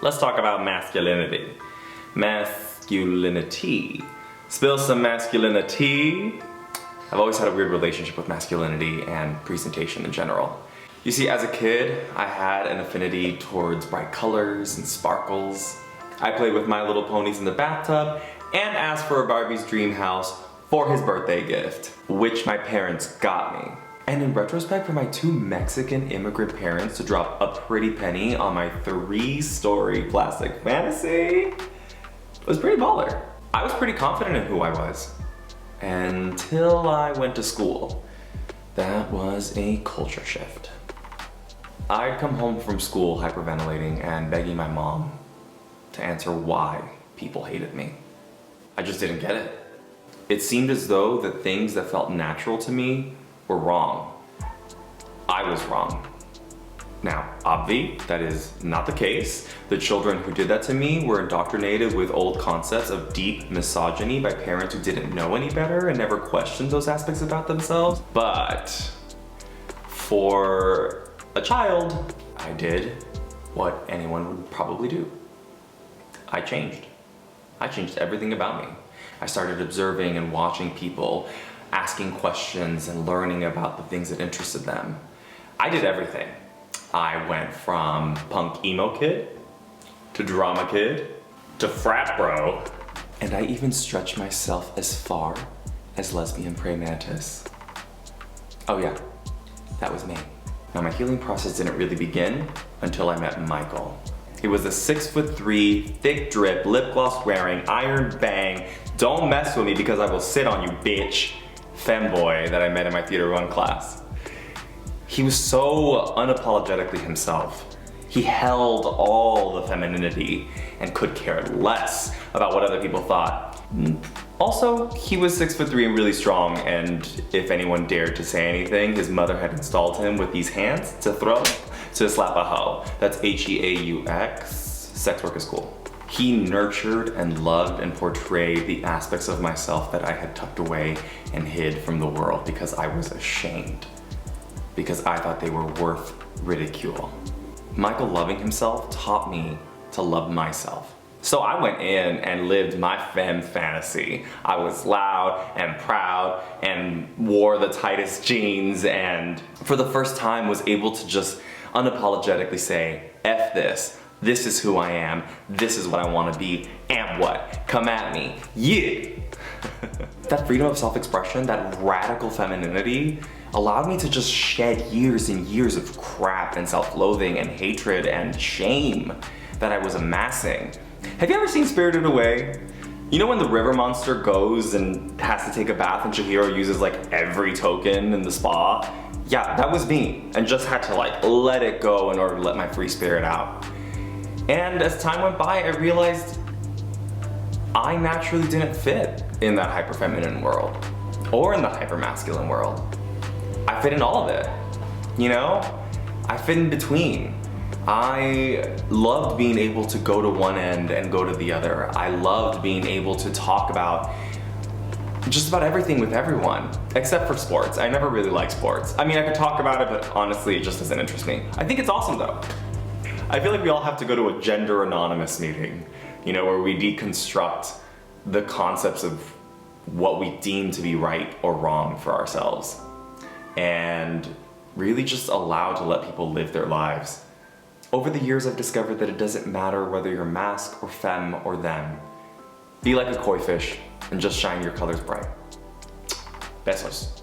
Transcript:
Let's talk about masculinity. Masculinity. Spill some masculinity. I've always had a weird relationship with masculinity and presentation in general. You see, as a kid, I had an affinity towards bright colors and sparkles. I played with My Little Ponies in the bathtub and asked for a Barbie's dream house for his birthday gift, which my parents got me. And in retrospect, for my two Mexican immigrant parents to drop a pretty penny on my 3-story plastic fantasy, it was pretty baller. I was pretty confident in who I was until I went to school. That was a culture shift. I'd come home from school hyperventilating and begging my mom to answer why people hated me. I just didn't get it. It seemed as though the things that felt natural to me were wrong. I was wrong. Now, obvi, that is not the case. The children who did that to me were indoctrinated with old concepts of deep misogyny by parents who didn't know any better and never questioned those aspects about themselves. But for a child, I did what anyone would probably do. I changed. I changed everything about me. I started observing and watching people, asking questions and learning about the things that interested them. I did everything. I went from punk emo kid, to drama kid, to frat bro, and I even stretched myself as far as lesbian praying mantis. Oh yeah, that was me. Now my healing process didn't really begin until I met Michael. He was a 6'3", thick drip, lip gloss wearing, iron bang, don't mess with me because I will sit on you, bitch, femboy that I met in my theater 1 class. He was so unapologetically himself. He held all the femininity and could care less about what other people thought. Also, he was 6'3" and really strong, and if anyone dared to say anything, his mother had installed him with these hands to throw, to slap a hoe. That's H-E-A-U-X, sex work is cool. He nurtured and loved and portrayed the aspects of myself that I had tucked away and hid from the world because I was ashamed, because I thought they were worth ridicule. Michael loving himself taught me to love myself. So I went in and lived my femme fantasy. I was loud and proud and wore the tightest jeans, and for the first time was able to just unapologetically say, F this, this is who I am, this is what I want to be, and what? Come at me, yeah! That freedom of self-expression, that radical femininity, allowed me to just shed years and years of crap and self-loathing and hatred and shame that I was amassing. Have you ever seen Spirited Away? You know when the river monster goes and has to take a bath and Chihiro uses like every token in the spa? Yeah, that was me, and just had to like let it go in order to let my free spirit out. And as time went by, I realized I naturally didn't fit in that hyper-feminine world, or in the hyper-masculine world. I fit in all of it, you know? I fit in between. I loved being able to go to one end and go to the other. I loved being able to talk about just about everything with everyone, except for sports. I never really liked sports. I mean, I could talk about it, but honestly, it just doesn't interest me. I think it's awesome though. I feel like we all have to go to a gender anonymous meeting, you know, where we deconstruct the concepts of what we deem to be right or wrong for ourselves, and really just allow to let people live their lives. Over the years, I've discovered that it doesn't matter whether you're masc or femme or them. Be like a koi fish and just shine your colors bright. Besos.